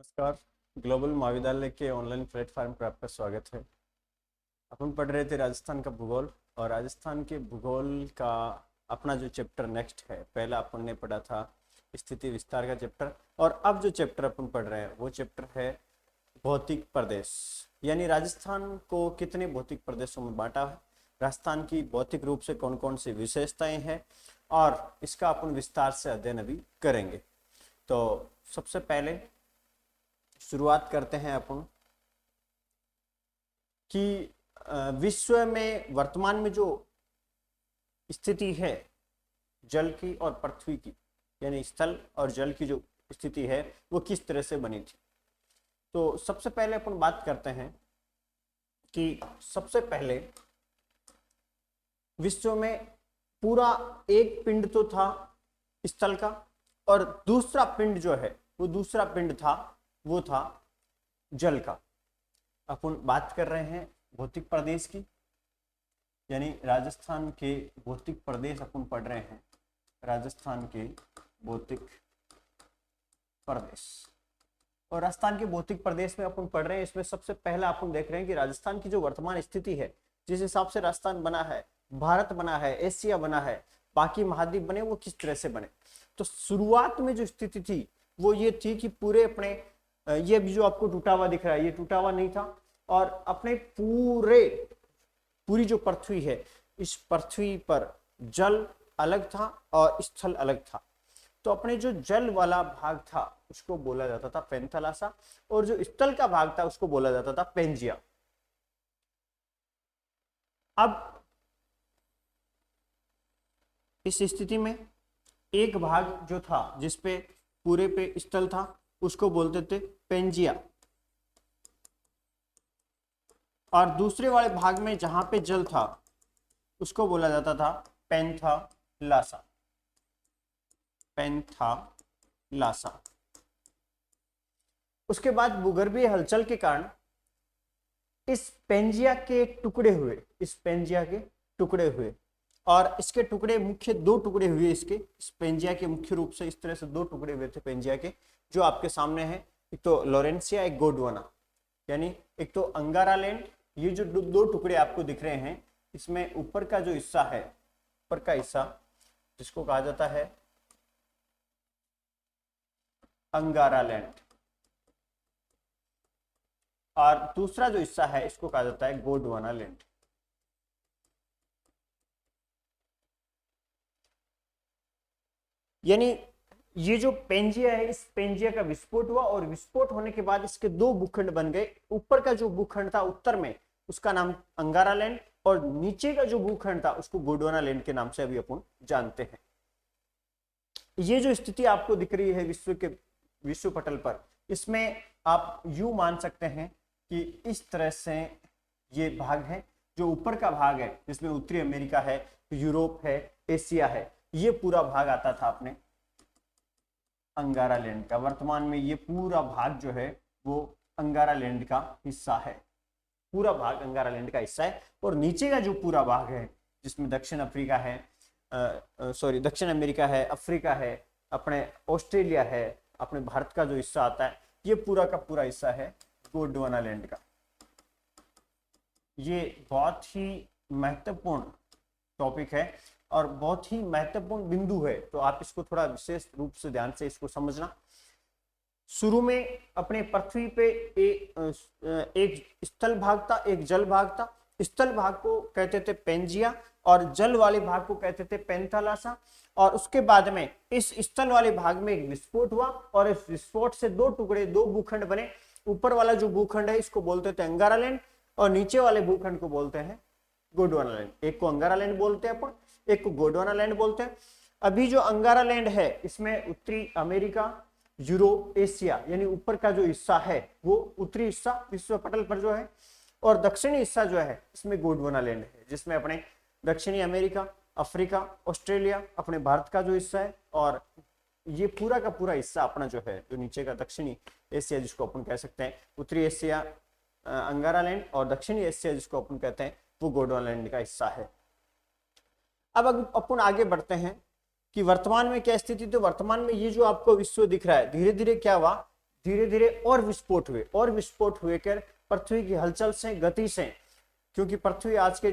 नमस्कार। ग्लोबल महाविद्यालय के ऑनलाइन प्लेटफॉर्म पर आपका स्वागत है। अपन पढ़ रहे थे राजस्थान का भूगोल और राजस्थान के भूगोल का अपना जो चैप्टर नेक्स्ट है, पहला अपन ने पढ़ा था स्थिति विस्तार का चैप्टर, और अब जो चैप्टर अपन पढ़ रहे हैं वो चैप्टर है भौतिक प्रदेश। यानी राजस्थान को कितने भौतिक प्रदेशों में बांटा है, राजस्थान की भौतिक रूप से कौन कौन सी विशेषताएं हैं, और इसका अपन विस्तार से अध्ययन अभी करेंगे। तो सबसे पहले शुरुआत करते हैं अपन कि विश्व में वर्तमान में जो स्थिति है जल की और पृथ्वी की, यानी स्थल और जल की जो स्थिति है वो किस तरह से बनी थी। तो सबसे पहले अपन बात करते हैं कि सबसे पहले विश्व में पूरा एक पिंड तो था स्थल का, और दूसरा पिंड जो है वो दूसरा पिंड था, वो था जल का। अपन बात कर रहे हैं भौतिक प्रदेश की, यानी राजस्थान के भौतिक प्रदेश अपन पढ़ रहे हैं, राजस्थान के भौतिक प्रदेश। और राजस्थान के भौतिक प्रदेश में अपन पढ़ रहे हैं, इसमें सबसे पहला अपन देख रहे हैं कि राजस्थान की जो वर्तमान स्थिति है, जिस हिसाब से राजस्थान बना है, भारत बना है, एशिया बना है, बाकी महाद्वीप बने, वो किस तरह से बने। तो शुरुआत में जो स्थिति थी वो ये थी कि पूरे अपने, ये भी जो आपको टूटा हुआ दिख रहा है, ये टूटा हुआ नहीं था, और अपने पूरी जो पृथ्वी है, इस पृथ्वी पर जल अलग था और स्थल अलग था। तो अपने जो जल वाला भाग था उसको बोला जाता था पेंथलासा, और जो स्थल का भाग था उसको बोला जाता था पेंजिया। अब इस स्थिति में एक भाग जो था जिसपे पूरे पे स्थल था उसको बोलते थे पेंजिया, और दूसरे वाले भाग में जहां पे जल था उसको बोला जाता था पेंथालासा, पेंथालासा। उसके बाद भूगर्भीय हलचल के कारण इस पेंजिया के टुकड़े हुए, इस पेंजिया के टुकड़े हुए, और इसके टुकड़े मुख्य दो टुकड़े हुए, इसके इस पेंजिया के मुख्य रूप से इस तरह से दो टुकड़े हुए थे पेंजिया के, जो आपके सामने है। एक तो लॉरेंसिया, एक गोंडवाना, यानी एक तो अंगारा लैंड। ये जो दो टुकड़े आपको दिख रहे हैं, इसमें ऊपर का जो हिस्सा है, ऊपर का हिस्सा जिसको कहा जाता है अंगारा लैंड, और दूसरा जो हिस्सा है इसको कहा जाता है गोंडवाना लैंड। यानी ये जो पेंजिया है, इस पेंजिया का विस्फोट हुआ, और विस्फोट होने के बाद इसके दो भूखंड बन गए। ऊपर का जो भूखंड था उत्तर में, उसका नाम अंगारा लैंड, और नीचे का जो भूखंड था उसको गोंडवाना लैंड के नाम से अभी अपन जानते हैं। ये जो स्थिति आपको दिख रही है विश्व पटल पर, इसमें आप यूं मान सकते हैं कि इस तरह से ये भाग है। जो ऊपर का भाग है जिसमें उत्तरी अमेरिका है, यूरोप है, एशिया है, ये पूरा भाग आता था अपने अंगारा लैंड का। वर्तमान में ये पूरा भाग जो है वो अंगारा लैंड का हिस्सा है, पूरा भाग अंगारा लैंड का हिस्सा है। और नीचे का जो पूरा भाग है जिसमें दक्षिण अफ्रीका है, दक्षिण अमेरिका है, अफ्रीका है, अपने ऑस्ट्रेलिया है, अपने भारत का जो हिस्सा आता है, ये पूरा का पूरा हिस्सा है गोंडवाना लैंड का। ये बहुत ही महत्वपूर्ण टॉपिक है और बहुत ही महत्वपूर्ण बिंदु है, तो आप इसको थोड़ा विशेष रूप से ध्यान से इसको समझना। शुरू में अपने पृथ्वी पे एक स्थल भाग था, एक जल भाग था। स्थल भाग को कहते थे पेंजिया, और जल वाले भाग को कहते थे पेंथालासा। और उसके बाद में इस स्थल वाले भाग में एक विस्फोट हुआ, और इस विस्फोट से दो टुकड़े, दो भूखंड बने। ऊपर वाला जो भूखंड है इसको बोलते थे अंगारा लैंड, और नीचे वाले भूखंड को बोलते हैं गोंडवाना लैंड। एक को अंगारा लैंड बोलते हैं अपन, एक को गोंडवाना लैंड बोलते हैं। अभी जो अंगारा लैंड है इसमें उत्तरी अमेरिका, यूरोप, एशिया, यानी ऊपर का जो हिस्सा है वो उत्तरी हिस्सा विश्व पटल पर जो है, और दक्षिणी हिस्सा जो है इसमें गोंडवाना लैंड है, जिसमें अपने दक्षिणी अमेरिका, अफ्रीका, ऑस्ट्रेलिया, अपने भारत का जो हिस्सा है, और ये पूरा का पूरा हिस्सा अपना जो है, जो नीचे का दक्षिणी एशिया जिसको अपन कह सकते हैं उत्तरी एशिया अंगारा लैंड, और दक्षिणी एशिया जिसको अपन कहते हैं वो गोंडवाना लैंड का हिस्सा है। अब अपन आगे बढ़ते हैं कि वर्तमान में क्या स्थिति। तो वर्तमान में ये जो आपको विश्व दिख रहा है, धीरे धीरे क्या हुआ, धीरे धीरे और विस्फोट हुए कर पृथ्वी की हलचल से, गति से, क्योंकि पृथ्वी आज के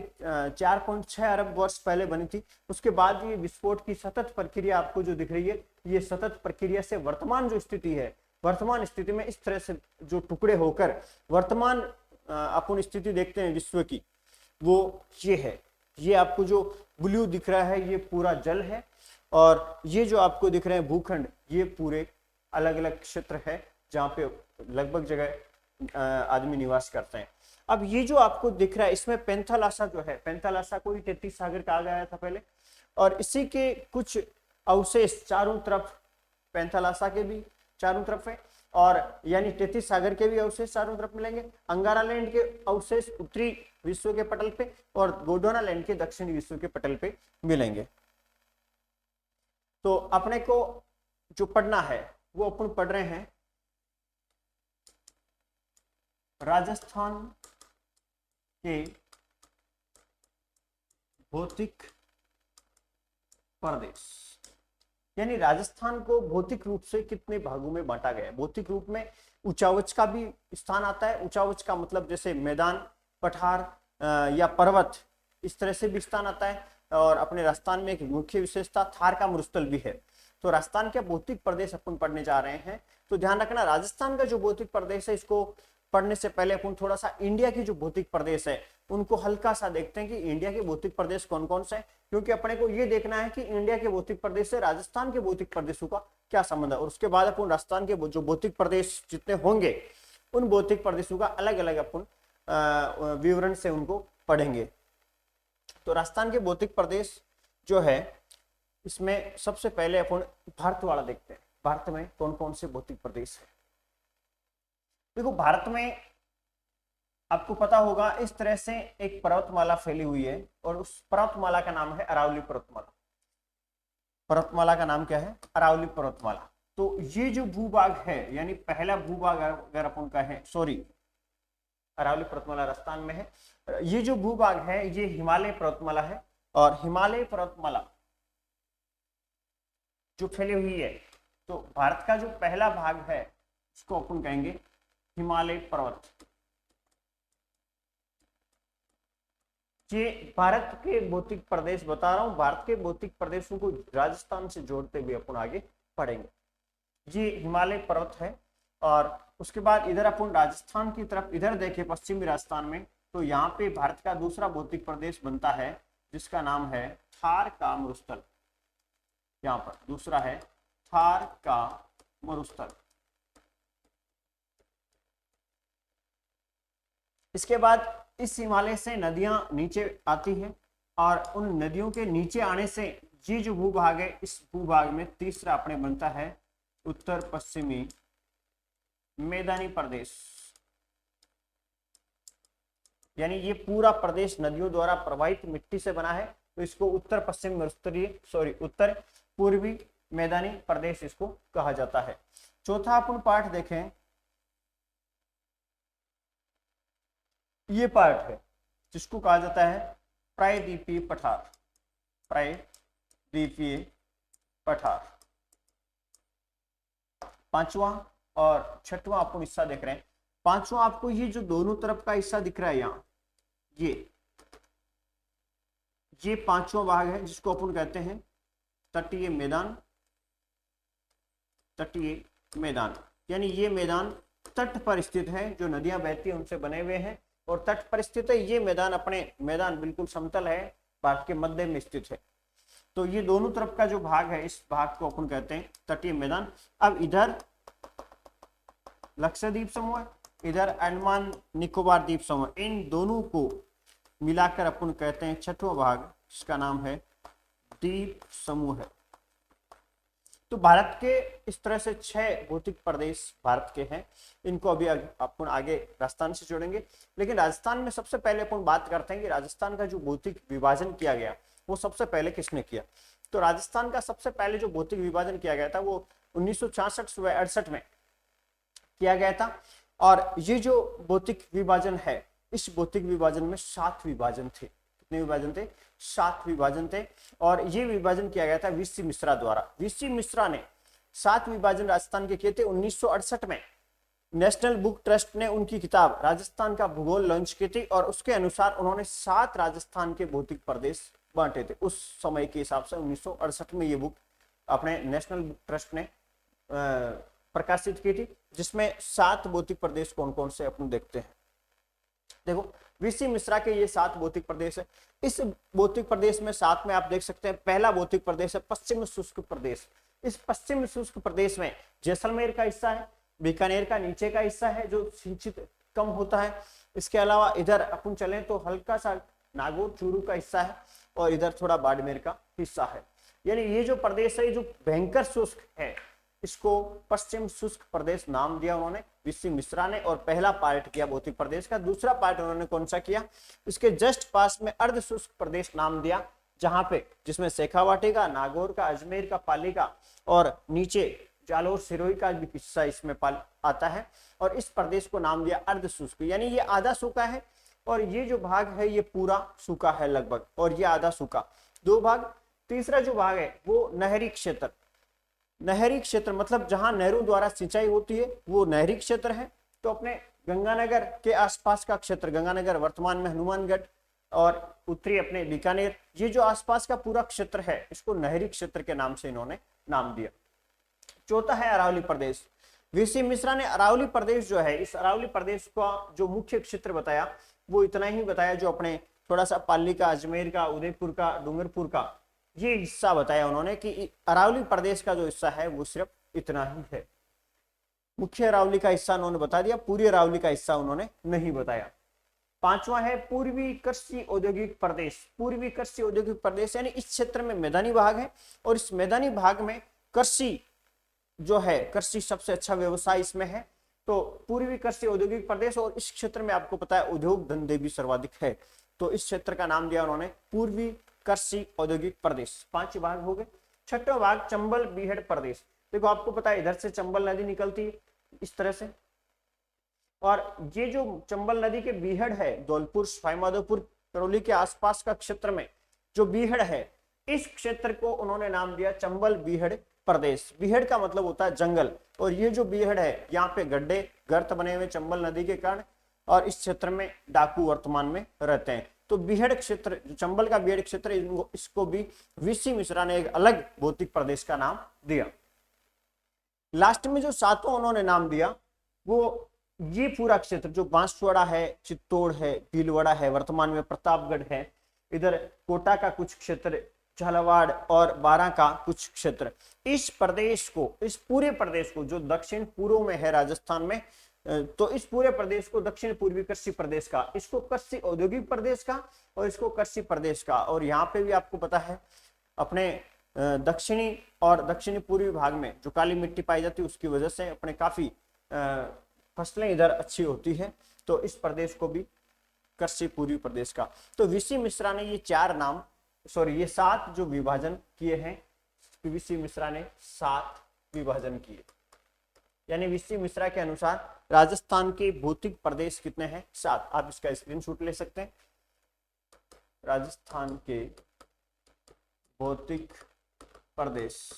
4.6 अरब वर्ष पहले बनी थी, उसके बाद ये विस्फोट की सतत प्रक्रिया आपको जो दिख रही है, ये सतत प्रक्रिया से वर्तमान जो स्थिति है, वर्तमान स्थिति में इस तरह से जो टुकड़े होकर वर्तमान अपन स्थिति देखते हैं विश्व की, वो ये है। ये आपको जो ब्लू दिख रहा है ये पूरा जल है, और ये जो आपको दिख रहे हैं भूखंड, ये पूरे अलग अलग क्षेत्र है जहाँ पे लगभग जगह आदमी निवास करते हैं। अब ये जो आपको दिख रहा है इसमें पेंथालासा जो है, पेंथालासा को ही 33 सागर कहा गया था पहले, और इसी के कुछ अवशेष चारों तरफ, पेंथालासा के भी चारों तरफ है, और यानी 33 सागर के भी अवशेष चारों तरफ मिलेंगे। अंगारा लैंड के अवशेष उत्तरी विश्व के पटल पे और गोंडवाना लैंड के दक्षिणी विश्व के पटल पे मिलेंगे। तो अपने को जो पढ़ना है वो अपन पढ़ रहे हैं राजस्थान के भौतिक प्रदेश, यानी राजस्थान को भौतिक रूप से कितने भागों में बांटा गया है। भौतिक रूप में ऊंचावच का भी स्थान आता है, ऊंचावच का मतलब जैसे मैदान, पठार या पर्वत, इस तरह से भी स्थान आता है। और अपने राजस्थान में एक मुख्य विशेषता थार का मरुस्थल भी है। तो राजस्थान के भौतिक प्रदेश अपन पढ़ने जा रहे हैं, तो ध्यान रखना राजस्थान का जो भौतिक प्रदेश है, इसको पढ़ने से पहले अपन थोड़ा सा इंडिया की जो भौतिक प्रदेश है उनको हल्का सा देखते हैं कि इंडिया के भौतिक प्रदेश कौन कौन से हैं, क्योंकि अपने को ये देखना है कि इंडिया के भौतिक प्रदेश से राजस्थान के भौतिक प्रदेशों का क्या संबंध है, और उसके बाद अपन राजस्थान के जो भौतिक प्रदेश जितने होंगे उन भौतिक प्रदेशों का अलग अलग अपन विवरण से उनको पढ़ेंगे। तो राजस्थान के भौतिक प्रदेश जो है इसमें सबसे पहले अपन भारत वाला देखते हैं। भारत में कौन कौन से भौतिक प्रदेश है। देखो भारत में आपको पता होगा इस तरह से एक पर्वतमाला फैली हुई है, और उस पर्वतमाला का नाम है अरावली पर्वतमाला। पर्वतमाला का नाम क्या है? अरावली पर्वतमाला। तो ये जो भूभाग है, यानी पहला भूभाग अगर अपन का है, सॉरी अरावली पर्वतमाला राजस्थान में है, ये जो भूभाग है ये हिमालय पर्वतमाला है, और हिमालय पर्वतमाला जो फैली हुई है, तो भारत का जो पहला भाग है उसको अपन कहेंगे हिमालय पर्वत। ये भारत के भौतिक प्रदेश बता रहा हूं, भारत के भौतिक प्रदेशों को राजस्थान से जोड़ते हुए अपन आगे पढ़ेंगे। ये हिमालय पर्वत है, और उसके बाद इधर अपन राजस्थान की तरफ इधर देखें पश्चिमी राजस्थान में, तो यहाँ पे भारत का दूसरा भौतिक प्रदेश बनता है जिसका नाम है थार का मरुस्थल। यहाँ पर दूसरा है थार का मरुस्थल। इसके बाद इस हिमालय से नदियां नीचे आती हैं, और उन नदियों के नीचे आने से ये जो भूभाग है, इस भूभाग में तीसरा अपने बनता है उत्तर पश्चिमी मैदानी प्रदेश। यानी ये पूरा प्रदेश नदियों द्वारा प्रवाहित मिट्टी से बना है, तो इसको उत्तर पश्चिम मरुस्थलीय उत्तर पूर्वी मैदानी प्रदेश इसको कहा जाता है। चौथा अपन पाठ देखें, ये पार्ट है जिसको कहा जाता है प्रायद्वीपीय पठार। प्रायद्वीपीय पठार पांचवा और छठवां अपन हिस्सा देख रहे हैं। पांचवा आपको ये जो दोनों तरफ का हिस्सा दिख रहा है यहाँ, ये पांचवा भाग है जिसको अपन कहते हैं तटीय मैदान। तटीय मैदान यानी ये मैदान तट पर स्थित है, जो नदियां बहती हैं उनसे बने हुए हैं, और तट पर स्थित है। ये मैदान अपने मैदान बिल्कुल समतल है, भारत के मध्य में स्थित है। तो ये दोनों तरफ का जो भाग है, इस भाग को अपन कहते हैं तटीय मैदान। अब इधर लक्षद्वीप समूह, इधर अंडमान निकोबार द्वीप समूह, इन दोनों को मिलाकर अपन कहते हैं छठवां भाग, जिसका नाम है द्वीप समूह है। तो भारत के इस तरह से 6 भौतिक प्रदेश भारत के हैं। इनको अभी अपन आगे राजस्थान से जोड़ेंगे, लेकिन राजस्थान में सबसे पहले अपन बात करते हैं कि राजस्थान का जो भौतिक विभाजन किया गया वो सबसे पहले किसने किया। तो राजस्थान का सबसे पहले जो भौतिक विभाजन किया गया था वो 1966-68 में किया गया था। और ये जो भौतिक विभाजन है, इस भौतिक विभाजन में 7 विभाजन थे। कितने विभाजन थे? 7 विभाजन थे। और ये विभाजन किया गया था वीसी मिश्रा द्वारा। वीसी मिश्रा ने 7 विभाजन राजस्थान के किए थे 1968 में। नेशनल बुक ट्रस्ट ने उनकी किताब राजस्थान का भूगोल लॉन्च की थी और उसके अनुसार उन्होंने 7 राजस्थान के भौतिक प्रदेश बांटे थे उस समय के हिसाब से। 1968 में ये बुक अपने नेशनल बुक ट्रस्ट ने प्रकाशित की थी, जिसमें 7 भौतिक प्रदेश कौन कौन से अपन देखते हैं। देखो वीसी मिश्रा के ये 7 भौतिक प्रदेश है। इस भौतिक प्रदेश में 7 में आप देख सकते हैं, पहला भौतिक प्रदेश है पश्चिम शुष्क प्रदेश। इस पश्चिम शुष्क प्रदेश में जैसलमेर का हिस्सा है, बीकानेर का नीचे का हिस्सा है जो सिंचित कम होता है। इसके अलावा इधर अपन चलें तो हल्का सा नागौर चूरू का हिस्सा है और इधर थोड़ा बाड़मेर का हिस्सा है। यानी ये जो प्रदेश है जो भयंकर शुष्क है, इसको पश्चिम शुष्क प्रदेश नाम दिया उन्होंने वीसी मिश्रा ने, और पहला पार्ट किया भौतिक प्रदेश का। दूसरा पार्ट उन्होंने कौन सा किया, इसके जस्ट पास में अर्ध शुष्क प्रदेश नाम दिया, जहां पे जिसमें शेखावाटी का, नागौर का, अजमेर का, पाली का और नीचे जालोर सिरोही का भी हिस्सा इसमें आता है। और इस प्रदेश को नाम दिया अर्ध शुष्क, यानी ये आधा सूखा है और ये जो भाग है ये पूरा सूखा है लगभग, और ये आधा सूखा, 2 भाग। तीसरा जो भाग है वो नहरी क्षेत्र, नहरी क्षेत्र मतलब जहां नहरों द्वारा सिंचाई होती है वो नहरी क्षेत्र है। तो अपने गंगानगर के आसपास का क्षेत्र, गंगानगर वर्तमान में हनुमानगढ़ और उत्तरी अपने बीकानेर, ये जो आसपास का पूरा क्षेत्र है इसको नहरी क्षेत्र के नाम से इन्होंने नाम दिया। चौथा है अरावली प्रदेश। वीसी मिश्रा ने अरावली प्रदेश जो है, इस अरावली प्रदेश का जो मुख्य क्षेत्र बताया वो इतना ही बताया, जो अपने थोड़ा सा पाली का, अजमेर का, उदयपुर का, डूंगरपुर का ये हिस्सा बताया उन्होंने कि अरावली प्रदेश का जो हिस्सा है वो सिर्फ इतना ही है। मुख्य अरावली का हिस्सा उन्होंने बता दिया, पूरी अरावली का हिस्सा उन्होंने नहीं बताया। 5वां है पूर्वी कृषि औद्योगिक प्रदेश। पूर्वी कृषि औद्योगिक प्रदेश यानी इस क्षेत्र में मैदानी भाग है और इस मैदानी भाग में कृषि जो है, कृषि सबसे अच्छा व्यवसाय इसमें है। तो पूर्वी कृषि औद्योगिक प्रदेश, और इस क्षेत्र में आपको पता है उद्योग धंधे भी सर्वाधिक है, तो इस क्षेत्र का नाम दिया उन्होंने पूर्वी कृषि औद्योगिक प्रदेश। 5 भाग हो गए। 6वां भाग चंबल बीहड़ प्रदेश। देखो आपको पता है इधर से चंबल नदी निकलती है इस तरह से, और ये जो चंबल नदी के बीहड़ है, धौलपुर, सवाईमाधोपुर, करौली के आसपास का क्षेत्र में जो बीहड़ है, इस क्षेत्र को उन्होंने नाम दिया चंबल बीहड़ प्रदेश। बीहड़ का मतलब होता है जंगल, और ये जो बीहड़ है यहाँ पे गड्ढे गर्त बने हुए चंबल नदी के कारण, और इस क्षेत्र में डाकू वर्तमान में रहते हैं। तो बीहड़ क्षेत्र, चंबल का बीहड़ क्षेत्र, इसको भी वीसी मिश्रा ने एक अलग भौतिक प्रदेश का नाम दिया। लास्ट में जो 7वां उन्होंने नाम दिया वो ये पूरा क्षेत्र जो बांसवाड़ा है, चित्तौड़ है, भीलवाड़ा है, वर्तमान में प्रतापगढ़ है, इधर कोटा का कुछ क्षेत्र, झालावाड़ और बारां का कुछ क्षेत्र, इस प्रदेश को, इस पूरे प्रदेश को जो दक्षिण पूर्व में है राजस्थान में, तो इस पूरे प्रदेश को दक्षिण पूर्वी कृषि प्रदेश का, इसको कृषि औद्योगिक प्रदेश का और इसको कृषि प्रदेश का। और यहाँ पे भी आपको पता है अपने दक्षिणी और दक्षिणी पूर्वी भाग में जो काली मिट्टी पाई जाती है उसकी वजह से अपने काफी फसलें इधर अच्छी होती है, तो इस प्रदेश को भी कृषि पूर्वी प्रदेश का। तो वीसी मिश्रा ने ये 7 जो विभाजन किए हैं, वीसी मिश्रा ने 7 विभाजन किए, यानी वीसी मिश्रा के अनुसार राजस्थान के भौतिक प्रदेश कितने हैं, 7। आप इसका स्क्रीनशॉट ले सकते हैं। राजस्थान के भौतिक प्रदेश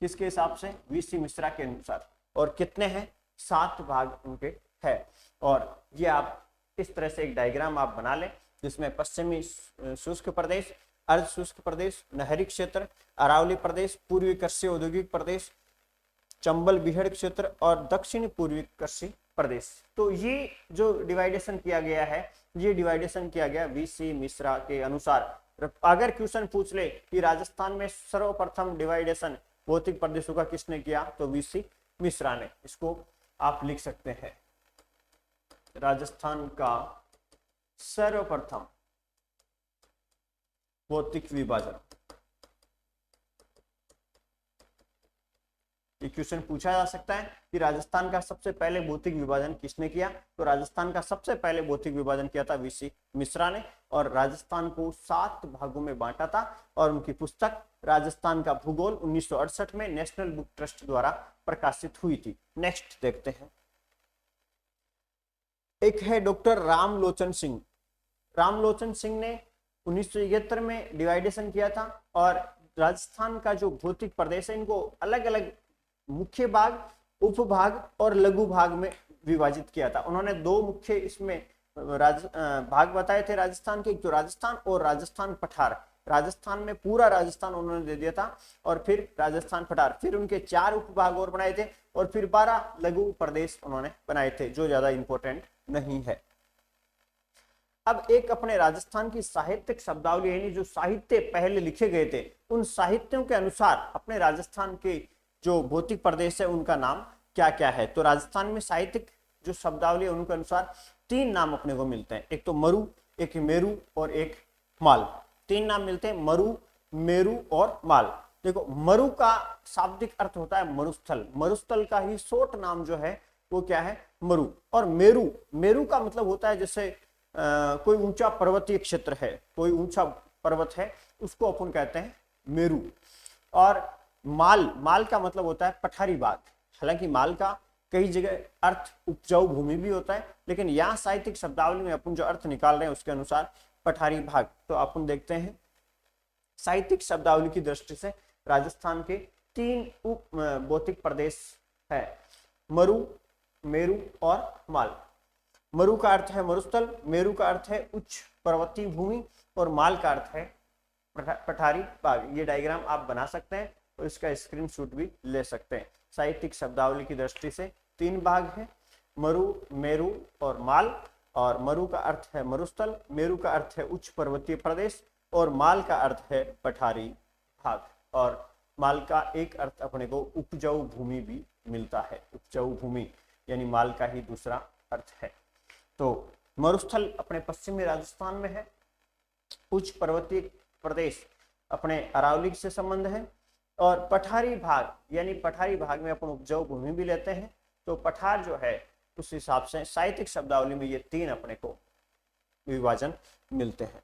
किसके हिसाब से, वीसी मिश्रा के अनुसार, और कितने हैं, 7 भाग उनके है। और ये आप इस तरह से एक डायग्राम आप बना लें जिसमें पश्चिमी शुष्क प्रदेश, अर्ध शुष्क प्रदेश, नहरी क्षेत्र, अरावली प्रदेश, पूर्वी कृषि औद्योगिक प्रदेश, चंबल बीहड़ क्षेत्र और दक्षिण पूर्वी कृषि प्रदेश। तो ये जो डिवाइडेशन किया गया है, ये डिवाइडेशन किया गया वीसी मिश्रा के अनुसार। अगर क्वेश्चन पूछ ले कि राजस्थान में सर्वप्रथम डिवाइडेशन भौतिक प्रदेशों का किसने किया, तो वीसी मिश्रा ने। इसको आप लिख सकते हैं, राजस्थान का सर्वप्रथम भौतिक विभाजन। ये क्वेश्चन पूछा जा सकता है कि राजस्थान का सबसे पहले भौतिक विभाजन किसने किया, तो राजस्थान का सबसे पहले भौतिक विभाजन किया था वीसी मिश्रा ने, और राजस्थान को 7 भागों में बांटा था। और उनकी पुस्तक राजस्थान का भूगोल 1968 में नेशनल बुक ट्रस्ट द्वारा प्रकाशित हुई थी। नेक्स्ट देखते हैं, एक है डॉक्टर रामलोचन सिंह। रामलोचन सिंह ने 1971 में डिवाइडेशन किया था, और राजस्थान का जो भौतिक प्रदेश है इनको अलग अलग मुख्य भाग उपभाग और लघु भाग में विभाजित किया था। उन्होंने दो मुख्य इसमें भाग बताए थे राजस्थान के, जो राजस्थान और राजस्थान पठार। राजस्थान में पूरा राजस्थान उन्होंने दे दिया था, और फिर राजस्थान पठार, फिर उनके 4 उपभाग और बनाए थे, और फिर 12 लघु प्रदेश उन्होंने बनाए थे, जो ज्यादा इंपॉर्टेंट नहीं है। अब एक अपने राजस्थान की साहित्यिक शब्दावली, यानी जो साहित्य पहले लिखे गए थे, उन साहित्यों के अनुसार अपने राजस्थान के जो भौतिक प्रदेश है उनका नाम क्या क्या है। तो राजस्थान में साहित्यिक जो शब्दावली है उनके अनुसार 3 नाम अपने को मिलते हैं, एक तो मरु, एक मेरु और एक माल। 3 नाम मिलते हैं, मरु, मेरु और माल। देखो, मरु का शाब्दिक अर्थ होता है मरुस्थल। मरुस्थल का ही शॉर्ट नाम जो है वो क्या है, मरु। और मेरु, मेरु का मतलब होता है जैसे कोई ऊंचा पर्वतीय क्षेत्र है, कोई ऊंचा पर्वत है, उसको अपन कहते हैं मेरु। और माल, माल का मतलब होता है पठारी भाग। हालांकि माल का कई जगह अर्थ उपजाऊ भूमि भी होता है, लेकिन यहाँ साहित्यिक शब्दावली में अपन जो अर्थ निकाल रहे हैं उसके अनुसार पठारी भाग। तो अपन देखते हैं साहित्यिक शब्दावली की दृष्टि से राजस्थान के 3 उप भौतिक प्रदेश है, मरु, मेरु और माल। मरु का अर्थ है मरुस्थल, मेरु का अर्थ है उच्च पर्वतीय भूमि, और माल का अर्थ है पठारी भाग। ये डायग्राम आप बना सकते हैं और इसका स्क्रीनशॉट भी ले सकते हैं। साहित्यिक शब्दावली की दृष्टि से 3 भाग हैं, मरु, मेरु और माल। और मरु का अर्थ है मरुस्थल, मेरु का अर्थ है उच्च पर्वतीय प्रदेश, और माल का अर्थ है पठारी भाग। और माल का एक अर्थ अपने को उपजाऊ भूमि भी मिलता है। उपजाऊ भूमि यानी माल का ही दूसरा अर्थ है। तो मरुस्थल अपने पश्चिमी राजस्थान में है, उच्च पर्वतीय प्रदेश अपने अरावली से संबंध है, और पठारी भाग, यानी पठारी भाग में अपन उपजाऊ भूमि भी लेते हैं। तो पठार जो है उस हिसाब से साहित्यिक शब्दावली में ये 3 अपने को विभाजन मिलते हैं।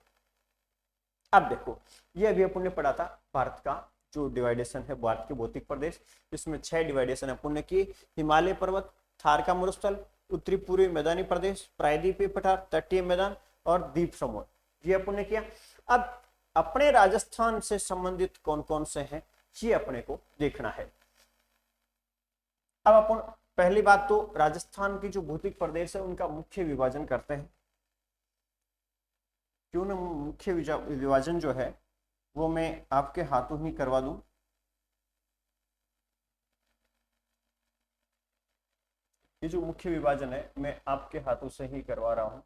अब देखो, ये अभी अपन ने पढ़ा था भारत का जो डिवाइडेशन है, भारत के भौतिक प्रदेश, इसमें 6 डिवाइडेशन अपन ने किए। हिमालय पर्वत, थार का मरुस्थल, उत्तरी पूर्वी मैदानी प्रदेश, प्रायद्वीपीय पठार, तटीय मैदान और द्वीप समूह, ये अपन ने किया। अब अपने राजस्थान से संबंधित कौन कौन से हैं ये अपने को देखना है। अब अपन पहली बात तो राजस्थान की जो भौतिक प्रदेश है उनका मुख्य विभाजन करते हैं। क्यों ना मुख्य विभाजन जो है वो मैं आपके हाथों ही करवा दूं। ये जो मुख्य विभाजन है मैं आपके हाथों से ही करवा रहा हूं।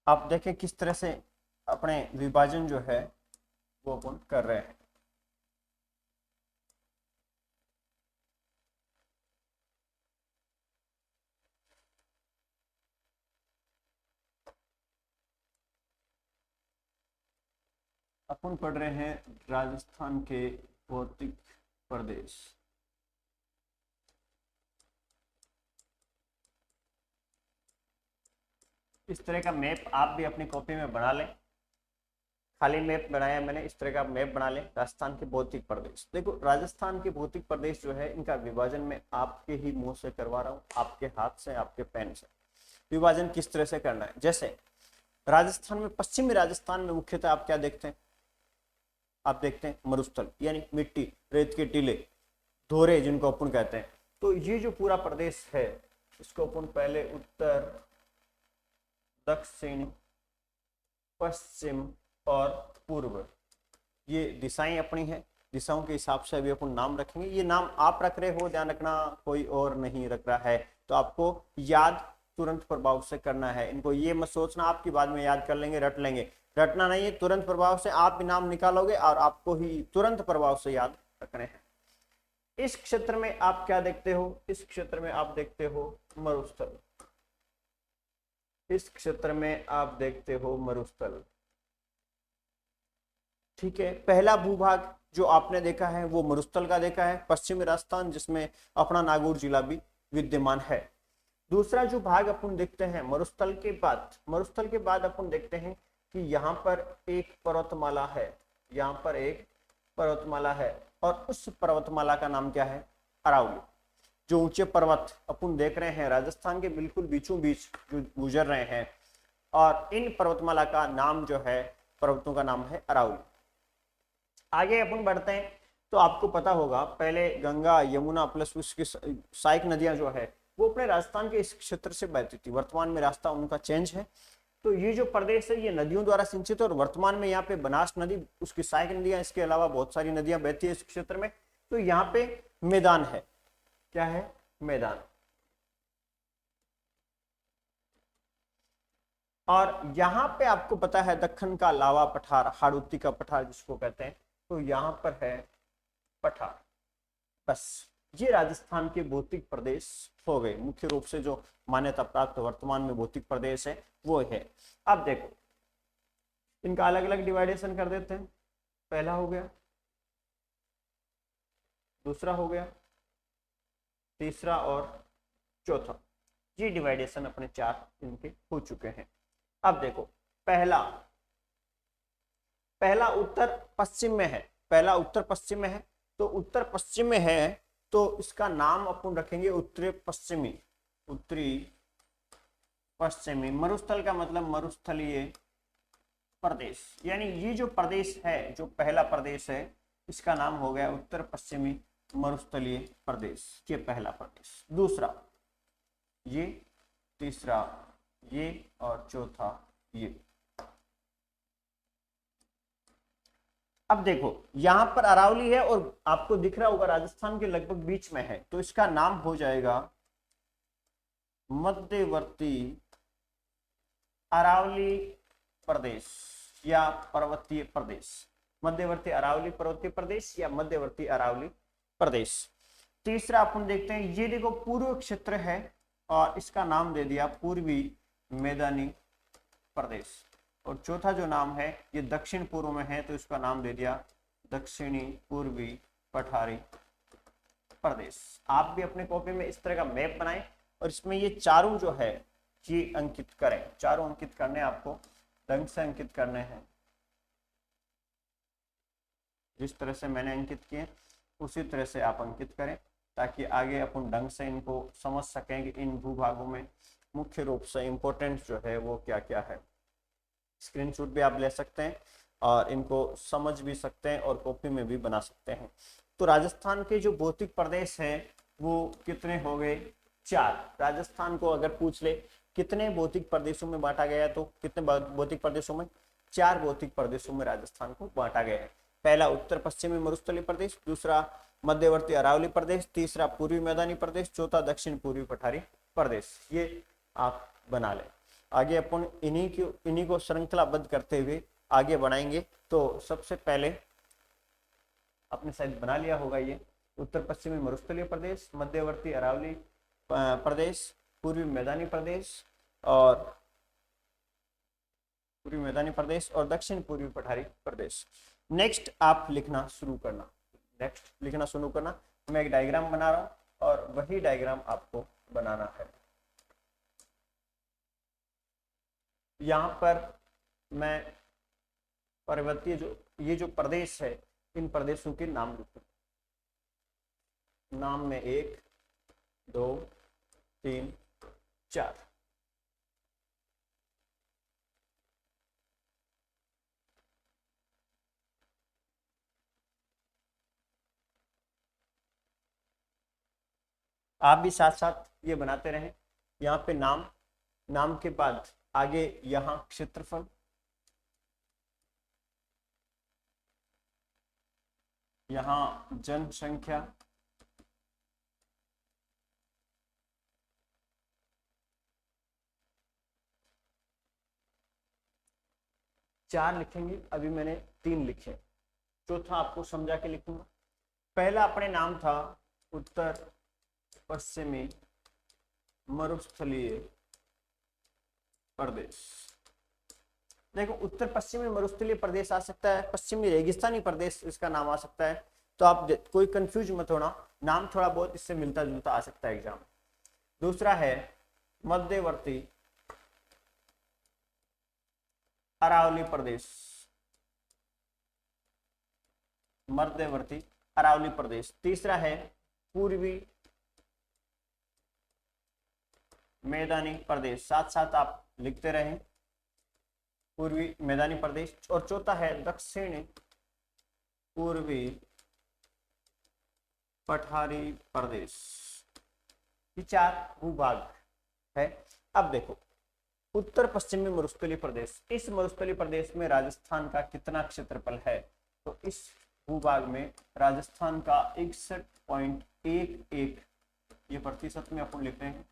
आप देखें किस तरह से अपने विभाजन जो है वो अपन कर रहे हैं। अपन पढ़ रहे हैं राजस्थान के भौतिक प्रदेश। इस तरह का मैप आप भी अपनी कॉपी में बना लें। खाली मैप बनाया मैंने, इस तरह का मैप बना लें राजस्थान के भौतिक प्रदेश। देखो, राजस्थान के भौतिक प्रदेश जो है इनका विभाजन मैं आपके ही मुंह से करवा रहा हूँ, आपके हाथ से, आपके पेन से। विभाजन किस तरह से करना है, जैसे राजस्थान में, पश्चिमी राजस्थान में मुख्यतः आप क्या देखते हैं, आप देखते हैं मरुस्थल, यानी मिट्टी, रेत के टीले, धोरे जिनको अपन कहते हैं। तो ये जो पूरा प्रदेश है इसको अपन पहले उत्तर, दक्षिण, पश्चिम और पूर्व, ये दिशाएं अपनी है। दिशाओं के हिसाब से अभी अपन नाम रखेंगे। ये नाम आप रख रहे हो, ध्यान रखना, कोई और नहीं रख रहा है। तो आपको याद तुरंत प्रभाव से करना है इनको। ये मत सोचना आपकी बाद में याद कर लेंगे, रट लेंगे, रटना नहीं है। तुरंत प्रभाव से आप नाम निकालोगे और आपको ही तुरंत प्रभाव से याद रखने हैं। इस क्षेत्र में आप क्या देखते हो, इस क्षेत्र में आप देखते हो मरुस्थल। इस क्षेत्र में आप देखते हो मरुस्थल, ठीक है। पहला भूभाग जो आपने देखा है वो मरुस्थल का देखा है, पश्चिमी राजस्थान, जिसमें अपना नागौर जिला भी विद्यमान है। दूसरा जो भाग अपन देखते हैं मरुस्थल के बाद अपन देखते हैं कि यहाँ पर एक पर्वतमाला है, यहाँ पर एक पर्वतमाला है, और उस पर्वतमाला का नाम क्या है, अरावली। जो ऊंचे पर्वत अपन देख रहे हैं राजस्थान के बिल्कुल बीचों बीच जो गुजर रहे हैं, और इन पर्वतमाला का नाम जो है, पर्वतों का नाम है अरावली। आगे अपन बढ़ते हैं तो आपको पता होगा पहले गंगा यमुना प्लस उसकी सहायक नदियां जो है वो अपने राजस्थान के इस क्षेत्र से बहती थी। वर्तमान में रास्ता उनका चेंज है। तो ये जो प्रदेश है ये नदियों द्वारा सिंचित है, और वर्तमान में यहाँ पे बनास नदी, उसकी सहायक नदियां, इसके अलावा बहुत सारी नदियां बहती है इस क्षेत्र में। तो यहाँ पे मैदान है, क्या है, मैदान। और यहाँ पे आपको पता है दक्कन का लावा पठार, हाड़ौती का पठार जिसको कहते हैं, तो यहाँ पर है पठार। बस ये राजस्थान के भौतिक प्रदेश हो गए, मुख्य रूप से जो मान्यता प्राप्त वर्तमान में भौतिक प्रदेश है वो है। अब देखो इनका अलग अलग डिवाइडेशन कर देते हैं। पहला हो गया, दूसरा हो गया, तीसरा और चौथा। ये डिवाइडेशन अपने 4 इनके हो चुके हैं। अब देखो पहला उत्तर पश्चिम में है, पहला उत्तर पश्चिम में है। तो उत्तर पश्चिम में है तो इसका नाम अपन रखेंगे उत्तरी पश्चिमी। उत्तरी पश्चिमी, मरुस्थल का मतलब मरुस्थलीय प्रदेश, यानी ये जो प्रदेश है, जो पहला प्रदेश है, इसका नाम हो गया उत्तर पश्चिमी मरुस्थलीय प्रदेश। ये पहला प्रदेश। दूसरा ये, तीसरा ये, और चौथा ये। अब देखो यहां पर अरावली है और आपको दिख रहा होगा राजस्थान के लगभग बीच में है, तो इसका नाम हो जाएगा मध्यवर्ती अरावली प्रदेश या पर्वतीय प्रदेश। मध्यवर्ती अरावली पर्वतीय प्रदेश या मध्यवर्ती अरावली प्रदेश। तीसरा अपन देखते हैं, ये देखो पूर्व क्षेत्र है और इसका नाम दे दिया पूर्वी मैदानी प्रदेश। और चौथा जो नाम है ये दक्षिण पूर्व में है, तो इसका नाम दे दिया दक्षिणी पूर्वी पठारी प्रदेश। आप भी अपने कॉपी में इस तरह का मैप बनाएं और इसमें ये चारों जो है ये अंकित करें। चारों अंकित करने आपको ढंग से अंकित करने हैं, जिस तरह से मैंने अंकित किए उसी तरह से आप अंकित करें, ताकि आगे अपन ढंग से इनको समझ सकें कि इन भूभागों में मुख्य रूप से इंपॉर्टेंस जो है वो क्या क्या है। स्क्रीनशॉट भी आप ले सकते हैं और इनको समझ भी सकते हैं और कॉपी में भी बना सकते हैं। तो राजस्थान के जो भौतिक प्रदेश है वो कितने हो गए? 4। राजस्थान को अगर पूछ ले कितने भौतिक प्रदेशों में बांटा गया है, तो कितने भौतिक प्रदेशों में? 4 भौतिक प्रदेशों में राजस्थान को बांटा गया है। पहला उत्तर पश्चिमी मरुस्थलीय प्रदेश, दूसरा मध्यवर्ती अरावली प्रदेश, तीसरा पूर्वी मैदानी प्रदेश, चौथा दक्षिण पूर्वी पठारी प्रदेश। ये आप बना लें। आगे अपन इन्हीं को श्रृंखलाबद्ध करते हुए आगे बढ़ाएंगे। तो सबसे पहले आपने शायद बना लिया होगा, ये उत्तर पश्चिमी मरुस्थलीय प्रदेश, मध्यवर्ती अरावली प्रदेश, पूर्वी मैदानी प्रदेश और दक्षिण पूर्वी पठारी प्रदेश। नेक्स्ट आप लिखना शुरू करना। मैं एक डायग्राम बना रहा हूं और वही डायग्राम आपको बनाना है। यहां पर मैं पर्वतीय ये जो प्रदेश है इन प्रदेशों के नाम लिखूं। नाम में 1 2 3 4। आप भी साथ साथ ये बनाते रहें। यहाँ पे नाम के बाद आगे यहाँ क्षेत्रफल, यहाँ जनसंख्या, चार लिखेंगे, अभी मैंने 3 लिखे, चौथा आपको समझा के लिखूंगा। पहला अपने नाम था उत्तर पश्चिमी मरुस्थलीय प्रदेश। देखो उत्तर पश्चिमी मरुस्थलीय प्रदेश आ सकता है, पश्चिमी रेगिस्तानी प्रदेश इसका नाम आ सकता है। तो आप कोई कंफ्यूज मत होना, नाम थोड़ा बहुत इससे मिलता जुलता आ सकता है एग्जाम। दूसरा है मध्यवर्ती अरावली प्रदेश, मध्यवर्ती अरावली प्रदेश। तीसरा है पूर्वी मैदानी प्रदेश, साथ साथ आप लिखते रहें, पूर्वी मैदानी प्रदेश। और चौथा है दक्षिण पूर्वी पठारी प्रदेश। ये 4 भूभाग है। अब देखो उत्तर पश्चिमी मरुस्थलीय प्रदेश, इस मरुस्थलीय प्रदेश में राजस्थान का कितना क्षेत्रफल है? तो इस भूभाग में राजस्थान का 61.11, ये प्रतिशत में अपन लिख रहे हैं,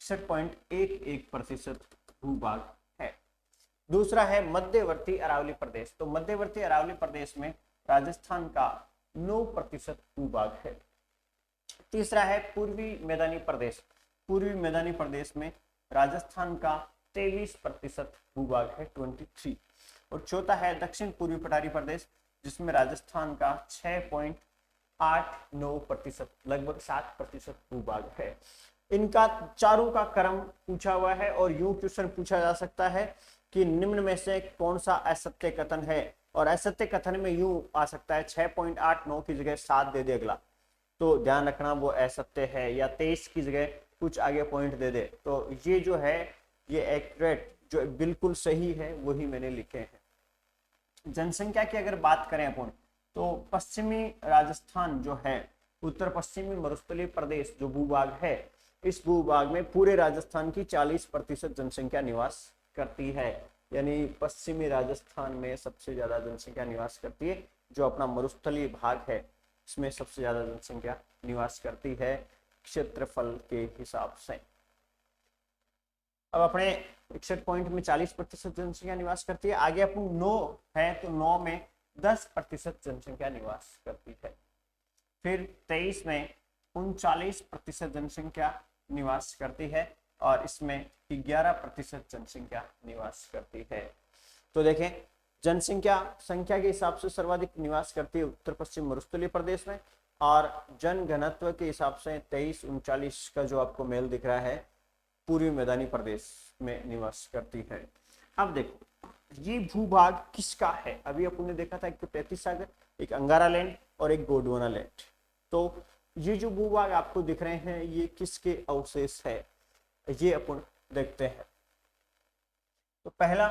61.11% भूभाग है। दूसरा है मध्यवर्ती अरावली प्रदेश, तो मध्यवर्ती अरावली प्रदेश में राजस्थान का 9% भूभाग है। तीसरा है पूर्वी मैदानी प्रदेश, पूर्वी मैदानी प्रदेश में राजस्थान का 23% भूभाग है, 23। और चौथा है दक्षिण पूर्वी पठारी प्रदेश, जिसमें राजस्थान का 6.89%, लगभग 7% भूभाग है। इनका चारों का क्रम पूछा हुआ है और यूं क्वेश्चन पूछा जा सकता है कि निम्न में से कौन सा असत्य कथन है, और असत्य कथन में यूं आ सकता है 6.89 की जगह 7 दे दे अगला, तो ध्यान रखना वो असत्य है, या 23 की जगह कुछ आगे पॉइंट दे दे, तो ये जो है ये एक्यूरेट जो बिल्कुल सही है वही मैंने लिखे हैं। जनसंख्या की अगर बात करें अपन, तो पश्चिमी राजस्थान जो है, उत्तर पश्चिमी मरुस्थलीय प्रदेश जो भूभाग है, इस भूभाग में पूरे राजस्थान की 40% जनसंख्या निवास करती है। यानी पश्चिमी राजस्थान में सबसे ज्यादा जनसंख्या निवास करती है, जो अपना मरुस्थलीय भाग है इसमें सबसे ज्यादा जनसंख्या निवास करती है क्षेत्रफल के हिसाब से। अब अपने 61 पॉइंट में 40% जनसंख्या निवास करती है। आगे अपन 9 है तो 9 में 10% जनसंख्या निवास करती है। फिर 23 में 39% जनसंख्या निवास करती है और इसमें 11% जनसंख्या निवास करती है। तो देखें जनसंख्या संख्या के हिसाब से सर्वाधिक निवास करती है उत्तर पश्चिम मरुस्थलीय प्रदेश में, और जन घनत्व के हिसाब से 23-39 का जो आपको मेल दिख रहा है पूर्वी मैदानी प्रदेश में निवास करती है। अब देखो ये भूभाग किसका है? अभी अपन ने देखा था एक तो तैतीस सागर, एक अंगारा लैंड और एक गोंडवाना लैंड। तो ये जो भूभाग आपको दिख रहे हैं ये किसके अवशेष है, ये अपन देखते हैं। तो पहला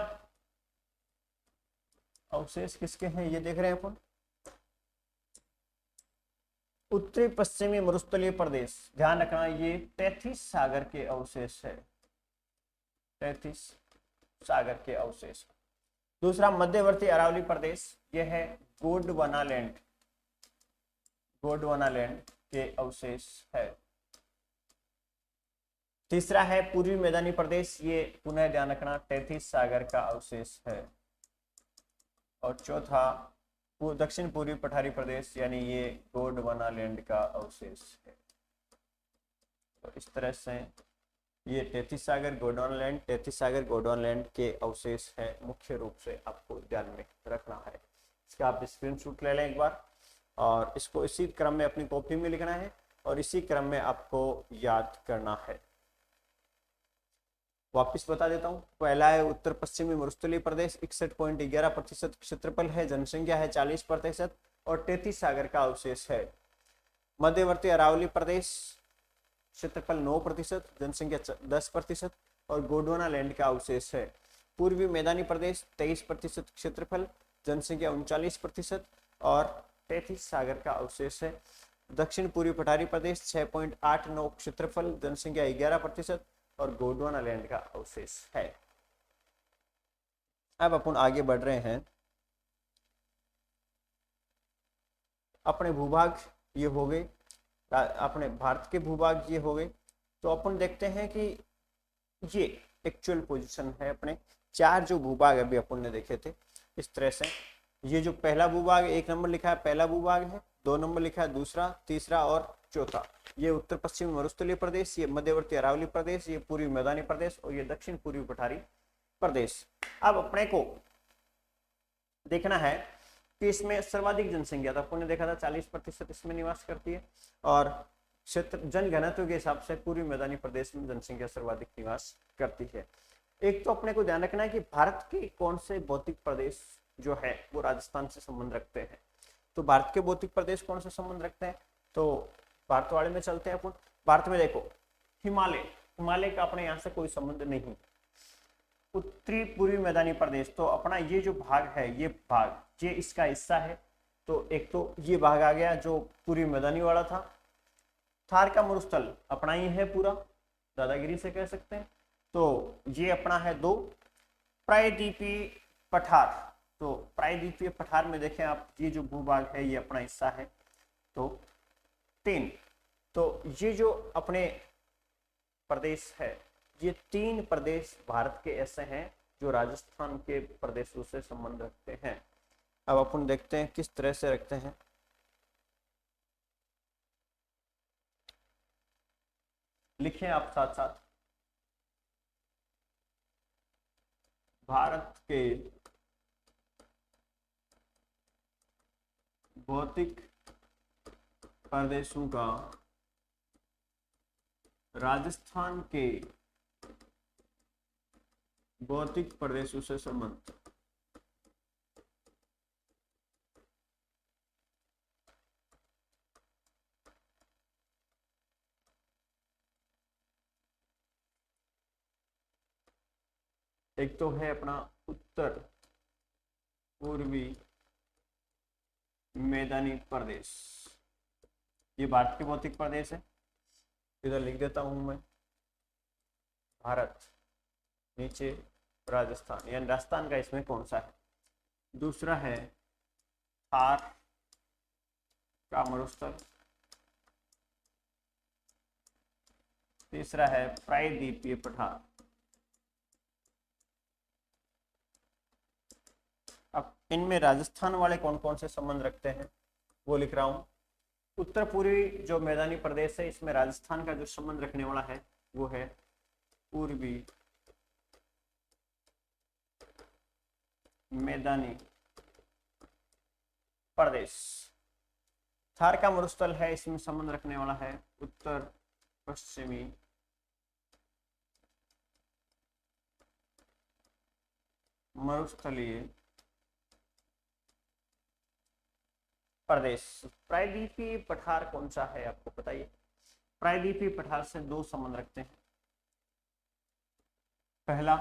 अवशेष किसके हैं ये देख रहे हैं अपन, उत्तरी पश्चिमी मरुस्थलीय प्रदेश। ध्यान रखना ये तैतीस सागर के अवशेष है, तैतीस सागर के अवशेष। दूसरा मध्यवर्ती अरावली प्रदेश, यह है गोंडवाना लैंड, गोंडवाना लैंड के अवशेष है। तीसरा है पूर्वी मैदानी प्रदेश, ये पुनः ध्यान रखना 33 सागर का अवशेष है। और चौथा दक्षिण पूर्वी पठारी प्रदेश, यानी ये गोंडवाना लैंड का अवशेष है। तो इस तरह से ये 33 सागर गोंडवाना लैंड, 33 सागर गोंडवाना लैंड के अवशेष है, मुख्य रूप से आपको ध्यान में रखना है। इसका आप स्क्रीनशॉट ले लें एक बार, और इसको इसी क्रम में अपनी कॉपी में लिखना है और इसी क्रम में आपको याद करना है। वापिस बता देता हूँ, पहला है उत्तर पश्चिमी मरुस्थलीय प्रदेश, 61.11% क्षेत्रफल है, जनसंख्या है 40% और 33 सागर का अवशेष है। मध्यवर्ती अरावली प्रदेश, क्षेत्रफल 9%, जनसंख्या 10% और गोंडवाना लैंड का अवशेष है। पूर्वी मैदानी प्रदेश 23% क्षेत्रफल, जनसंख्या 39% और 33 सागर का अवशेष है। दक्षिण पूर्वी पठारी प्रदेश 6.89 क्षेत्रफल, जनसंख्या 11% और गोंडवाना लैंड का अवशेष है। अब अपन आगे बढ़ रहे हैं, अपने भूभाग ये हो गए, अपने भारत के भूभाग ये हो गए। तो अपन देखते हैं कि ये एक्चुअल पोजीशन है अपने 4 जो भूभाग अभी अपन ने देखे थे इस तरह से। ये जो पहला भूभाग 1 नंबर लिखा है पहला भूभाग है, 2 नंबर लिखा है दूसरा, तीसरा और चौथा। ये उत्तर पश्चिमी मरुस्थलीय प्रदेश, ये मध्यवर्ती अरावली प्रदेश, ये पूर्वी मैदानी प्रदेश और ये दक्षिण पूर्वी पठारी प्रदेश। अब अपने को देखना है कि इसमें सर्वाधिक जनसंख्या, तो अपन ने देखा था 40% इसमें निवास करती है, और क्षेत्र जन घनत्व के हिसाब से पूर्वी मैदानी प्रदेश में जनसंख्या सर्वाधिक निवास करती है। एक तो अपने को ध्यान रखना है कि भारत के कौन से भौतिक प्रदेश जो है वो राजस्थान से संबंध रखते हैं। तो भारत के भौतिक प्रदेश कौन से संबंध रखते हैं, तो भारतवाड़ी में चलते हैं अपन। भारत में देखो हिमालय हिमालय का अपने यहाँ से कोई संबंध नहीं। उत्तरी पूर्वी मैदानी प्रदेश, तो अपना ये जो भाग है, ये भाग ये इसका हिस्सा है। तो एक तो ये भाग आ गया जो पूर्वी मैदानी वाला था। थार का मरुस्थल अपना ही है पूरा, दादागिरी से कह सकते हैं। तो ये अपना है 2। प्रायद्वीपीय पठार, तो प्रायद्वीपीय पठार में देखें आप, ये जो भूभाग है ये अपना हिस्सा है। तो 3। तो ये जो अपने प्रदेश है, ये 3 प्रदेश भारत के ऐसे हैं जो राजस्थान के प्रदेशों से संबंध रखते हैं। अब अपन देखते हैं किस तरह से रखते हैं। लिखें आप साथ साथ। भारत के भौतिक प्रदेशों का राजस्थान के भौतिक प्रदेशों से संबंध। एक तो है अपना उत्तर पूर्वी मैदानी प्रदेश, ये भारत के भौतिक प्रदेश है। इधर लिख देता हूं मैं, भारत, नीचे राजस्थान, यानी राजस्थान का इसमें कौन सा है। दूसरा है थार का मरुस्थल। तीसरा है प्रायद्वीपीय पठार। अब इनमें राजस्थान वाले कौन कौन से संबंध रखते हैं वो लिख रहा हूं। उत्तर पूर्वी जो मैदानी प्रदेश है, इसमें राजस्थान का जो संबंध रखने वाला है वो है पूर्वी मैदानी प्रदेश। थार का मरुस्थल है, इसमें संबंध रखने वाला है उत्तर पश्चिमी मरुस्थलीय प्रदेश। प्रायद्वीपीय पठार कौन सा है आपको बताइए। प्रायद्वीपीय पठार से 2 संबंध रखते हैं। पहला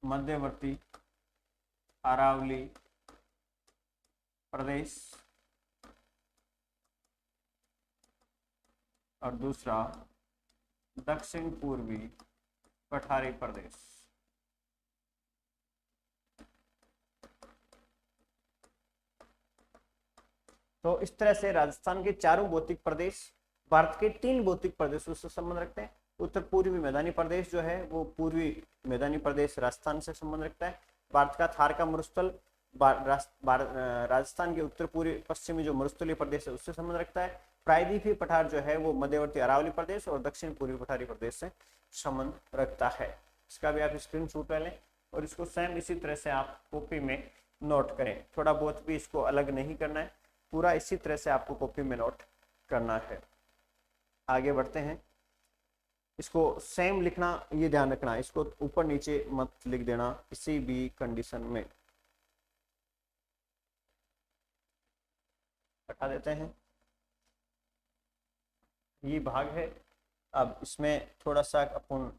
मध्यवर्ती अरावली प्रदेश और दूसरा दक्षिण पूर्वी पठारी प्रदेश। तो इस तरह से राजस्थान के 4 भौतिक प्रदेश भारत के 3 भौतिक प्रदेशों से संबंध रखते हैं। उत्तर पूर्वी मैदानी प्रदेश जो है वो पूर्वी मैदानी प्रदेश राजस्थान से संबंध रखता है। भारत का थार का मरुस्थल राजस्थान के उत्तर पूर्वी पश्चिमी जो मरुस्थलीय प्रदेश है उससे संबंध रखता है। प्रायद्वीपीय पठार जो है वो मध्यवर्ती अरावली प्रदेश और दक्षिण पूर्वी पठारी प्रदेश से संबंध रखता है। इसका भी आप स्क्रीनशॉट ले लें और इसको सेम इसी तरह से आप कॉपी में नोट करें। थोड़ा बहुत भी इसको अलग नहीं करना है, पूरा इसी तरह से आपको कॉपी में नोट करना है। आगे बढ़ते हैं। इसको सेम लिखना, ये ध्यान रखना, इसको ऊपर नीचे मत लिख देना किसी भी कंडीशन में। हटा देते हैं, ये भाग है। अब इसमें थोड़ा सा अपन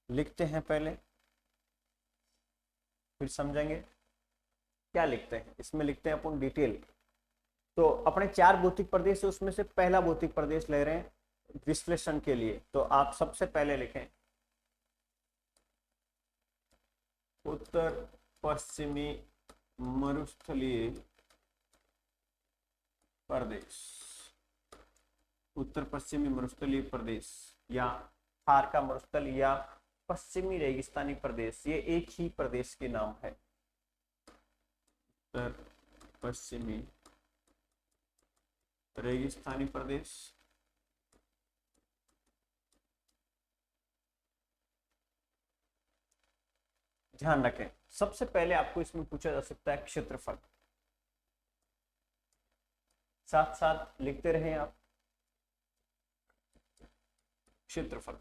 लिखते हैं, पहले फिर समझेंगे क्या लिखते हैं। इसमें लिखते हैं अपन डिटेल। तो अपने 4 भौतिक प्रदेश है, उसमें से पहला भौतिक प्रदेश ले रहे हैं विश्लेषण के लिए। तो आप सबसे पहले लिखें उत्तर पश्चिमी मरुस्थलीय प्रदेश। उत्तर पश्चिमी मरुस्थलीय प्रदेश या थार का मरुस्थल या पश्चिमी रेगिस्तानी प्रदेश, ये एक ही प्रदेश के नाम है। उत्तर पश्चिमी रेगिस्तानी प्रदेश। ध्यान रखें, सबसे पहले आपको इसमें पूछा जा सकता है क्षेत्रफल। साथ साथ लिखते रहें आप क्षेत्रफल।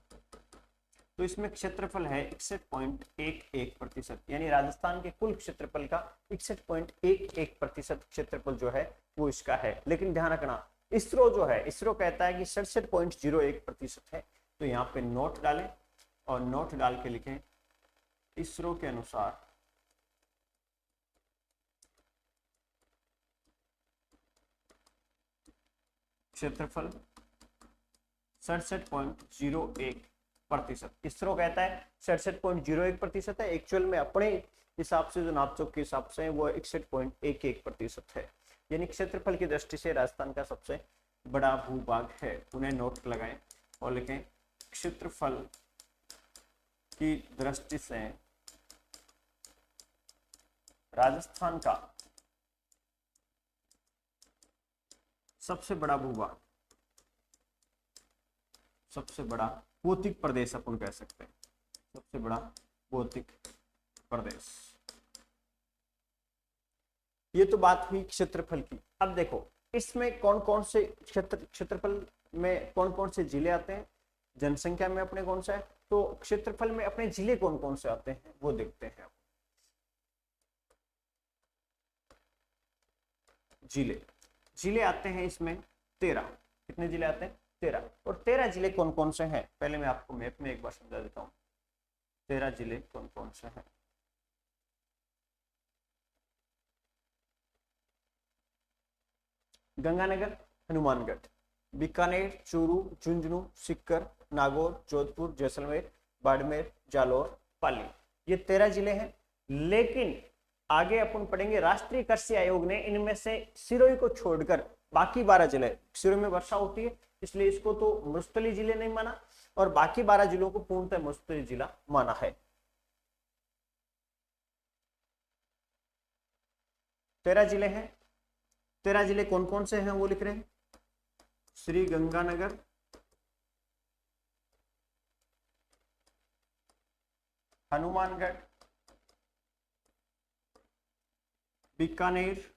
तो इसमें क्षेत्रफल है 61.11%, यानी राजस्थान के कुल क्षेत्रफल का 61.11% क्षेत्रफल जो है वो इसका है। लेकिन ध्यान रखना, इसरो जो है, इसरो कहता है कि 67.01% है। तो यहाँ पे नोट डालें और नोट डाल के लिखें इसरो के अनुसार क्षेत्रफल 67.01%। इसरो कहता है 67.01% है, एक्चुअल में अपने हिसाब से जो नापतोल के हिसाब से वो 61.11% है। यानी क्षेत्रफल की दृष्टि से राजस्थान का सबसे बड़ा भूभाग है। उन्हें नोट लगाएं और लिखें क्षेत्रफल की दृष्टि से राजस्थान का सबसे बड़ा भूभाग, सबसे बड़ा भौतिक प्रदेश अपन कह सकते हैं, सबसे बड़ा भौतिक प्रदेश। ये तो बात हुई क्षेत्रफल की। अब देखो इसमें कौन कौन से क्षेत्रफल में कौन कौन से जिले आते हैं, जनसंख्या में अपने कौन सा है, तो क्षेत्रफल में अपने जिले कौन कौन से आते हैं वो देखते हैं। जिले आते हैं इसमें 13। कितने जिले आते हैं? 13। और 13 जिले कौन कौन से हैं पहले मैं आपको मैप में एक बार समझा देता हूं। 13 जिले कौन कौन से हैं? गंगानगर, हनुमानगढ़, बीकानेर, चूरू, झुंझुनू, सीकर, नागौर, जोधपुर, जैसलमेर, बाड़मेर, जालौर, पाली, ये 13 जिले हैं। लेकिन आगे अपन पढ़ेंगे राष्ट्रीय कृषि आयोग ने इनमें से सिरोही को छोड़कर बाकी 12 जिले, सिरोही में वर्षा होती है इसलिए इसको तो मरुस्थलीय जिले नहीं माना, और बाकी 12 जिलों को पूर्णतः मरुस्थलीय जिला माना है। 13 जिले हैं। 13 जिले कौन कौन से हैं वो लिख रहे हैं। श्री गंगानगर, हनुमानगढ़, बीकानेर,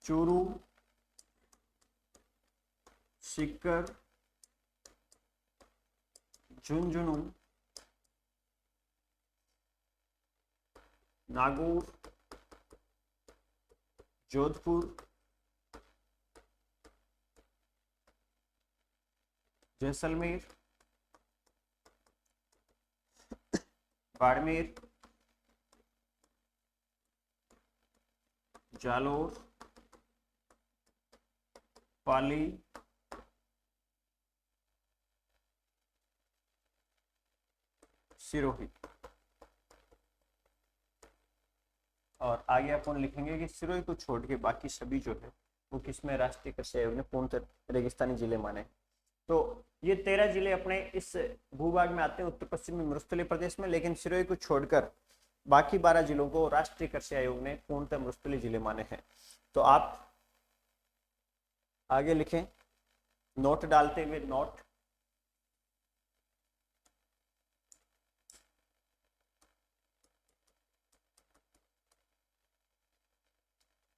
चूरू, सीकर, झुंझुनू, नागौर, जोधपुर, जैसलमेर, बाड़मेर, जालौर, पाली, सिरोही। और आगे अपन लिखेंगे कि सिरोही को छोड़ के बाकी सभी जो है वो किसमें राष्ट्रीय कृषि आयोग ने पूर्णतः रेगिस्तानी जिले माने। तो ये 13 जिले अपने इस भूभाग में आते हैं, उत्तर पश्चिमी मरुस्थलीय प्रदेश में, लेकिन सिरोही को छोड़कर बाकी 12 जिलों को राष्ट्रीय कृषि आयोग ने पूर्णतः मरुस्थलीय जिले माने हैं। तो आप आगे लिखें नोट डालते हुए, नोट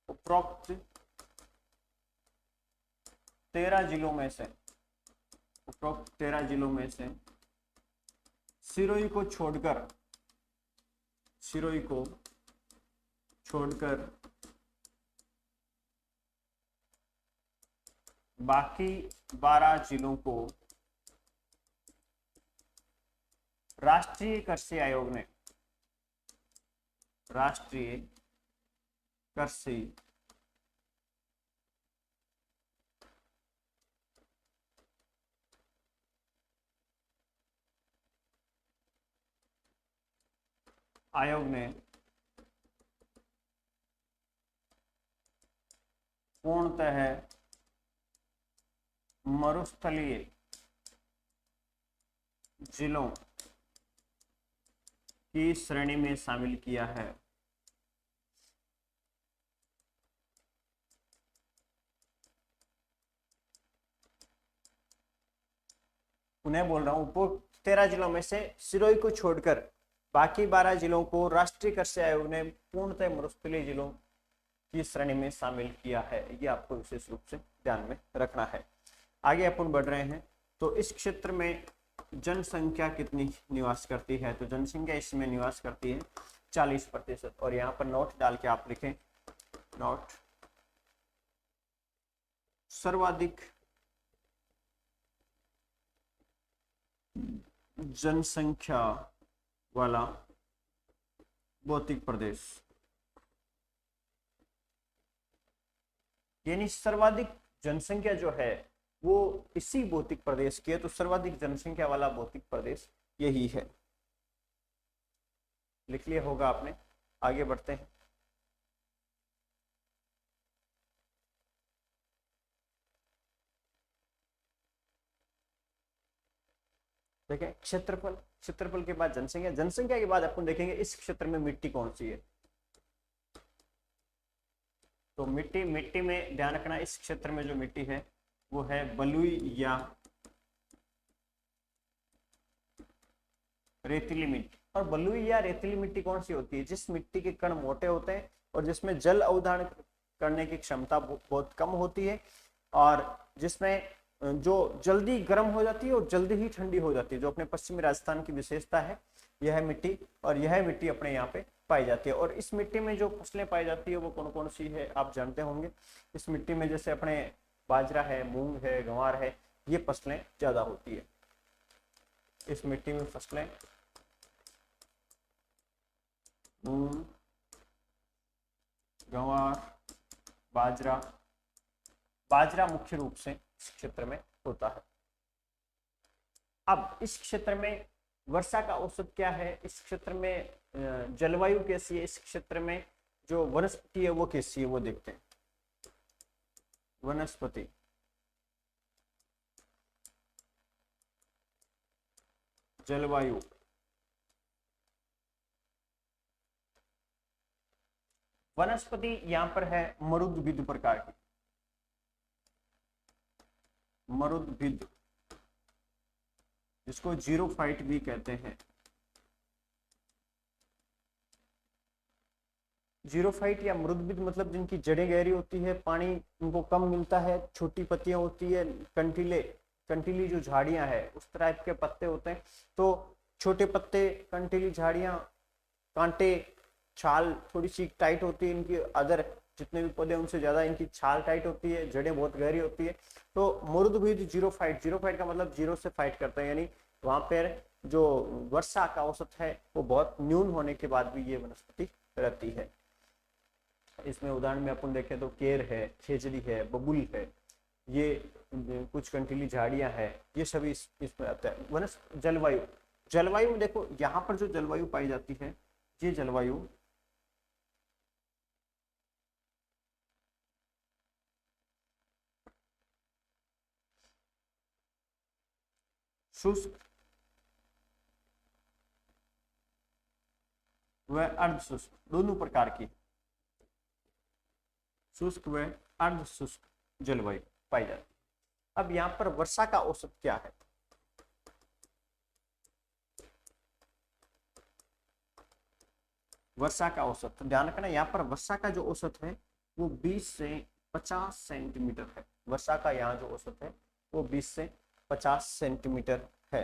उपरोक्त 13 जिलों में से, उपरोक्त 13 जिलों में से सिरोही को छोड़कर, सिरोही को छोड़कर बाकी 12 जिलों को राष्ट्रीय कृषि आयोग ने, राष्ट्रीय कृषि आयोग ने पूर्णतः मरुस्थलीय जिलों की श्रेणी में शामिल किया है। उन्हें बोल रहा हूं उपरोक्त 13 जिलों में से सिरोही को छोड़कर बाकी 12 जिलों को राष्ट्रीय कृषि आयोग ने पूर्णतः मरुस्थलीय जिलों की श्रेणी में शामिल किया है। ये आपको विशेष रूप से ध्यान में रखना है। आगे अपन बढ़ रहे हैं। तो इस क्षेत्र में जनसंख्या कितनी निवास करती है, तो जनसंख्या इसमें निवास करती है 40%। और यहाँ पर नोट डाल के आप लिखें नोट सर्वाधिक जनसंख्या वाला भौतिक प्रदेश, यानी सर्वाधिक जनसंख्या जो है वो इसी भौतिक प्रदेश की है, तो सर्वाधिक जनसंख्या वाला भौतिक प्रदेश यही है। लिख लिया होगा आपने। आगे बढ़ते हैं। देखें क्षेत्रफल, क्षेत्रफल के बाद जनसंख्या, जनसंख्या के बाद अपन देखेंगे इस क्षेत्र में मिट्टी कौन सी है। तो मिट्टी में ध्यान रखना, इस क्षेत्र में जो मिट्टी है वो है बलुई या रेतीली मिट्टी। और बलुई या रेतीली मिट्टी कौन सी होती है? जिस मिट्टी के कण मोटे होते हैं और जिसमें जल अवधारण करने की क्षमता बहुत कम होती है, और जिसमें जो जल्दी गर्म हो जाती है और जल्दी ही ठंडी हो जाती है, जो अपने पश्चिमी राजस्थान की विशेषता है यह मिट्टी। और यह मिट्टी अपने यहाँ पे पाई जाती है। और इस मिट्टी में जो फसलें पाई जाती है वो कौन कौन सी है आप जानते होंगे। इस मिट्टी में जैसे अपने बाजरा है, मूंग है, गंवार है, ये फसलें ज्यादा होती है। इस मिट्टी में फसलें मूंग, गंवार, बाजरा, बाजरा मुख्य रूप से इस क्षेत्र में होता है। अब इस क्षेत्र में वर्षा का औसत क्या है? इस क्षेत्र में जलवायु कैसी है? इस क्षेत्र में जो वनस्पति है वो कैसी है वो देखते हैं। वनस्पति, जलवायु, वनस्पति यहां पर है मरुद्भिद प्रकार की, मरुद्भिद, जिसको जीरोफाइट भी कहते हैं। जीरोफाइट या मरुद्भिद मतलब जिनकी जड़ें गहरी होती है, पानी उनको कम मिलता है, छोटी पत्तियां होती है, कंटीली जो झाड़ियां है उस टाइप के पत्ते होते हैं। तो छोटे पत्ते, कंटीली झाड़ियां, कांटे, छाल थोड़ी सी टाइट होती है इनकी, अदर जितने भी पौधे उनसे ज्यादा इनकी छाल टाइट होती है, जड़ें बहुत गहरी होती है। तो मरुद्भिद जीरोफाइट, जीरोफाइट का मतलब जीरो से फाइट करता है, यानी वहां पर जो वर्षा का औसत है वो बहुत न्यून होने के बाद भी ये वनस्पति रहती है। इसमें उदाहरण में अपन देखें तो केर है, खेजड़ी है, बबुल है, ये कुछ कंटीली झाड़ियां हैं, ये सभी इसमें आता है। वनस्पति जलवायु, जलवायु में देखो यहाँ पर जो जलवायु पाई जाती है ये जलवायु शुष्क व अर्धशुष्क दोनों प्रकार की, शुष्क व अर्धशुष्क जलवायु पाई जाती है। अब यहाँ पर वर्षा का औसत क्या है? वर्षा का औसत, तो ध्यान रखना यहाँ पर वर्षा का जो औसत है वो 20 से 50 सेंटीमीटर है। वर्षा का यहाँ जो औसत है वो 20 से 50 सेंटीमीटर है,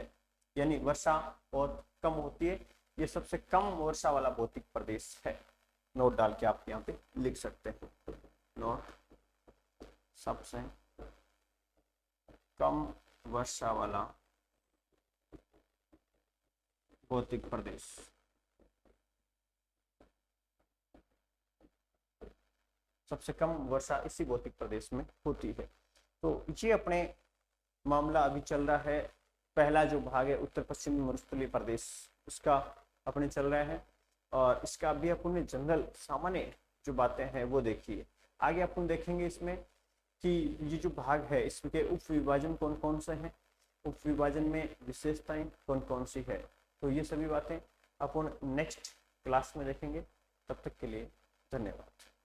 यानी वर्षा बहुत कम होती है। ये सबसे कम वर्षा वाला भौतिक प्रदेश है। नोट डाल के आप यहाँ पे लिख सकते हैं। नोट, सबसे कम वर्षा वाला भौतिक प्रदेश, सबसे कम वर्षा इसी भौतिक प्रदेश में होती है। तो ये अपने मामला अभी चल रहा है, पहला जो भाग है उत्तर पश्चिमी मरुस्थलीय प्रदेश, उसका अपने चल रहे हैं। और इसका अभी अपन जनरल सामान्य जो बातें हैं वो देखिए। आगे अपन देखेंगे इसमें कि ये जो भाग है इसके उप विभाजन कौन कौन से हैं, उप विभाजन में विशेषताएं कौन कौन सी है। तो ये सभी बातें अपन नेक्स्ट क्लास में देखेंगे। तब तक के लिए धन्यवाद।